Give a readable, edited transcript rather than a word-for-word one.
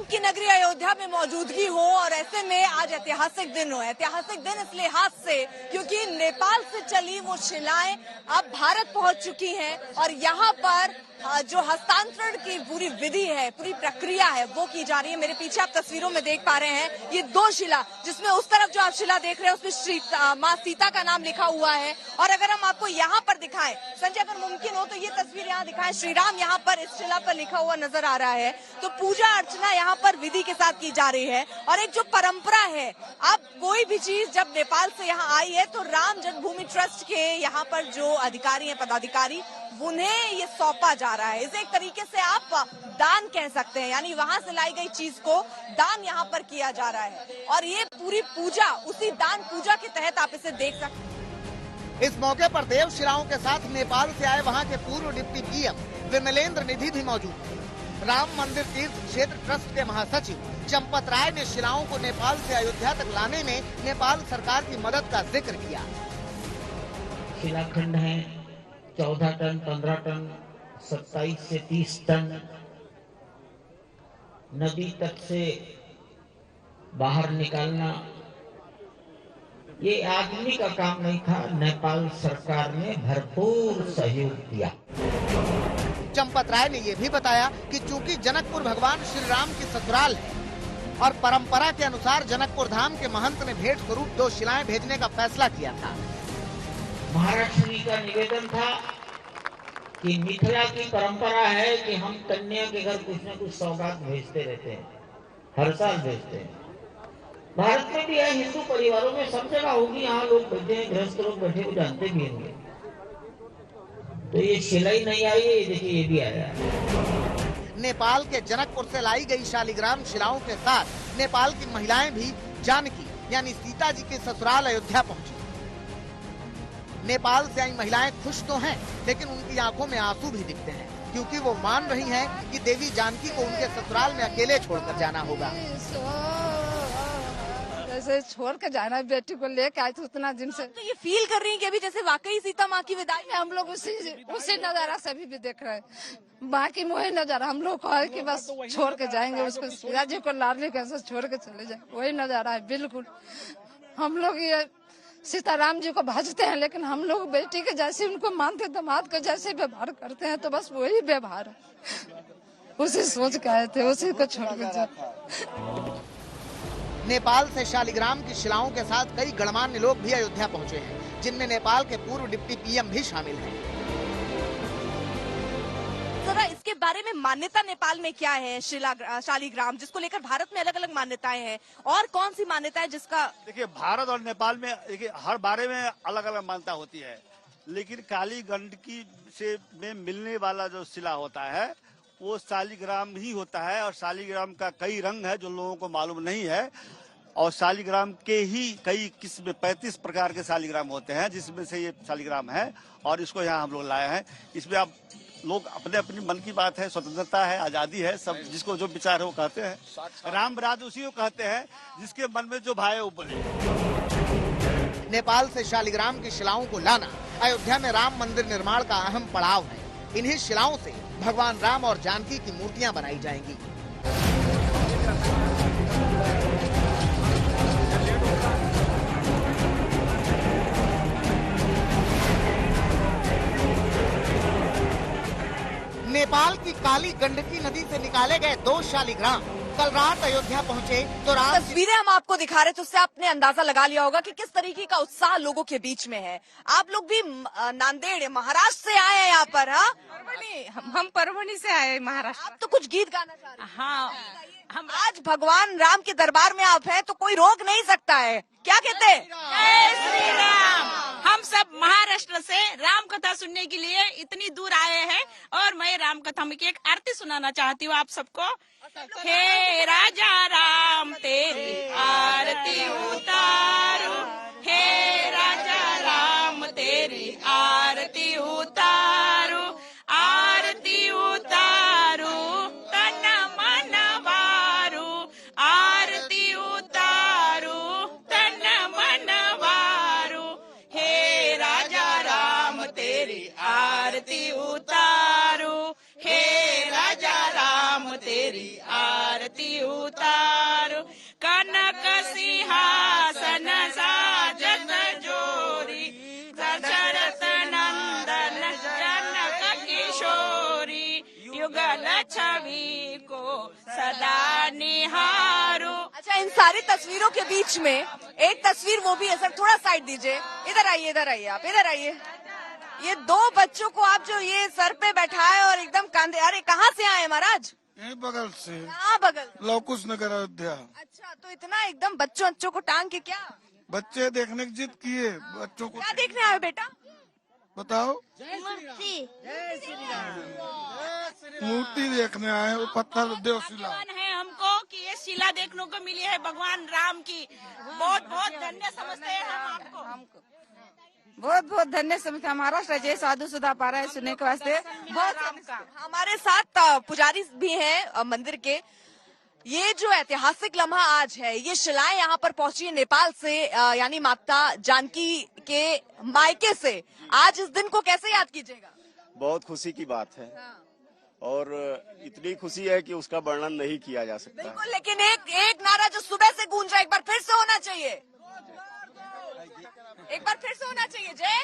की नगरी अयोध्या में मौजूदगी हो और ऐसे में आज ऐतिहासिक दिन हो। ऐतिहासिक दिन इस लिहाज से क्योंकि नेपाल से चली वो शिलाएं अब भारत पहुंच चुकी हैं और यहाँ पर जो हस्तांतरण की पूरी विधि है, पूरी प्रक्रिया है, वो की जा रही है। मेरे पीछे आप तस्वीरों में देख पा रहे हैं ये दो शिला, जिसमें उस तरफ जो आप शिला देख रहे हैं उसमें श्री माँ सीता का नाम लिखा हुआ है। और अगर हम आपको यहाँ पर दिखाएं, संजय अगर मुमकिन हो तो ये तस्वीर यहाँ दिखाएं, श्री राम यहाँ पर इस शिला पर लिखा हुआ नजर आ रहा है। तो पूजा अर्चना यहाँ पर विधि के साथ की जा रही है और एक जो परंपरा है, अब कोई भी चीज जब नेपाल से यहाँ आई है तो राम जन्मभूमि ट्रस्ट के यहाँ पर जो अधिकारी हैं, पदाधिकारी, उन्हें ये सौंपा जा रहा है। इसे एक तरीके से आप दान कह सकते हैं, यानी वहां से लाई गई चीज को दान यहाँ पर किया जा रहा है और ये पूरी पूजा उसी दान पूजा के तहत आप इसे देख सकते हैं। इस मौके पर देव शिलाओं के साथ नेपाल से आए वहां के पूर्व डिप्टी पीएम विमलेंद्र निधि भी मौजूद थे। राम मंदिर तीर्थ क्षेत्र ट्रस्ट के महासचिव चंपत राय ने शिलाओं को नेपाल से अयोध्या तक लाने में नेपाल सरकार की मदद का जिक्र किया। शिलाखंड है 14 टन, 15 टन, 27 से 30 टन। नदी तट से बाहर निकालना ये आदमी का काम नहीं था, नेपाल सरकार ने भरपूर सहयोग दिया। चंपत राय ने ये भी बताया कि चूंकि जनकपुर भगवान श्री राम की ससुराल है और परंपरा के अनुसार जनकपुर धाम के महंत ने भेंट स्वरूप 2 शिलाएं भेजने का फैसला किया था। महाराष्ट्र जी का निवेदन था कि मिथिला की परंपरा है कि हम कन्या के घर कुछ न कुछ सौगात भेजते रहते हैं, हर साल भेजते हैं। भारत में भी है, हिंदू परिवारों में सब जगह होगी, यहाँ लोग बैठे हैं, गृहस्थ लोग बैठे वो जानते भी होंगे। तो ये शिलाई नहीं आई है, देखिए ये भी आया। नेपाल के जनकपुर से लाई गई शालिग्राम शिलाओं के साथ नेपाल की महिलाएं भी जानकी यानी सीता जी के ससुराल अयोध्या पहुंची। नेपाल से आई महिलाएं खुश तो हैं, लेकिन उनकी आंखों में आंसू भी दिखते हैं क्योंकि वो मान रही हैं कि देवी जानकी को उनके ससुराल में अकेले छोड़कर जाना होगा। जैसे छोड़ के जाना, बेटी को लेके आए थे उतना दिन से। तो ये फील कर रही हैं कि अभी जैसे वाकई सीता माँ की विदाई में हम लोग उसी नजारा से अभी भी देख रहे हैं। बाकी वही नजारा हम लोग कहे कि बस छोड़ के जाएंगे उसको, सीता जी को लाडली कैसे छोड़ के चले जाए, वही नजारा है। बिल्कुल हम लोग ये सीताराम जी को भजते हैं, लेकिन हम लोग बेटी के जैसे उनको मानते, दामाद को जैसे व्यवहार करते हैं, तो बस वही व्यवहार है। उसी सोच के आए थे, उसी को छोड़ के जाए। नेपाल से शालिग्राम की शिलाओं के साथ कई गणमान्य लोग भी अयोध्या पहुंचे हैं, जिनमें नेपाल के पूर्व डिप्टी पीएम भी शामिल हैं। जरा इसके बारे में मान्यता नेपाल में क्या है, शालिग्राम जिसको लेकर भारत में अलग अलग मान्यताएं हैं, और कौन सी मान्यता है जिसका? देखिए, भारत और नेपाल में देखिए हर बारे में अलग अलग मान्यता होती है, लेकिन काली गंडकी से में मिलने वाला जो शिला होता है वो शालिग्राम ही होता है। और शालिग्राम का कई रंग है जो लोगों को मालूम नहीं है, और शालिग्राम के ही कई किस्म 35 प्रकार के शालिग्राम होते हैं, जिसमें से ये शालिग्राम है और इसको यहाँ हम लोग लाए हैं। इसमें आप लोग अपने अपनी मन की बात है, स्वतंत्रता है, आजादी है, सब जिसको जो विचार है वो कहते हैं। राम राज उसी को कहते हैं जिसके मन में जो भाई वो बोले। नेपाल से शालिग्राम की शिलाओं को लाना अयोध्या में राम मंदिर निर्माण का अहम पड़ाव है। इन्हीं शिलाओं से भगवान राम और जानकी की मूर्तियां बनाई जाएंगी। नेपाल की काली गंडकी नदी से निकाले गए 2 शालिग्राम कल रात अयोध्या पहुंचे तो रात तस्वीरें हम आपको दिखा रहे थे, उससे आपने अंदाजा लगा लिया होगा कि किस तरीके का उत्साह लोगों के बीच में है। आप लोग भी नांदेड़ महाराष्ट्र से आए हैं यहाँ पर? हम परभनी से आए महाराष्ट्र। आप तो कुछ गीत गाना चाह रहे हैं? हाँ, हम आज भगवान राम के दरबार में आप हैं तो कोई रोक नहीं सकता है, क्या कहते हैं? जय श्री राम। हम सब महाराष्ट्र से राम कथा सुनने के लिए इतनी दूर आए हैं और मैं राम कथा में एक आरती सुनाना चाहती हूँ आप सबको। हे राजा राम तेरी आरती उतारो, हे राजा राम तेरी आरती उतारो, आरती उतारो तन मन वारो, आरती उतारो तन मन वारो, हे राजा राम तेरी आरती उतारो, हे राजा राम तेरी आरती उतारो। कनक सिंहासन साजत जोरी, दशरथ नंदन जनक किशोरी, युगल छवि को सदा निहारो। अच्छा, इन सारी तस्वीरों के बीच में एक तस्वीर वो भी है सर, थोड़ा साइड दीजिए, इधर आइए, इधर आइए, आप इधर आइए। ये दो बच्चों को आप जो ये सर पे बैठाए और एकदम कांधे, अरे कहाँ से आए महाराज? यहीं बगल से, कहाँ बगल? लौकुश नगर अयोध्या। अच्छा, तो इतना एकदम बच्चों को टांग के क्या बच्चे देखने की जिद किए, बच्चों को क्या देखने आए बेटा? बताओ। मूर्ति देखने आए, वो पत्थर देवशिला है हमको कि ये शिला देखने को मिली है भगवान राम की। बहुत बहुत धन्य समझते हैं हम आपको। बहुत बहुत धन्य समझते हैं। हमारा जय साधु सुधा पा रहा है सुनने के वास्ते। बहुत हमारे साथ पुजारी भी हैं मंदिर के। ये जो ऐतिहासिक लम्हा आज है, ये शिलाएं यहाँ पर पहुंची है नेपाल से, यानी माता जानकी के मायके से। आज इस दिन को कैसे याद कीजिएगा? बहुत खुशी की बात है और इतनी खुशी है कि उसका वर्णन नहीं किया जा सकता। बिल्कुल, लेकिन एक नारा जो सुबह से गूंज रहा है, एक बार फिर से होना चाहिए, एक बार फिर से होना चाहिए। जय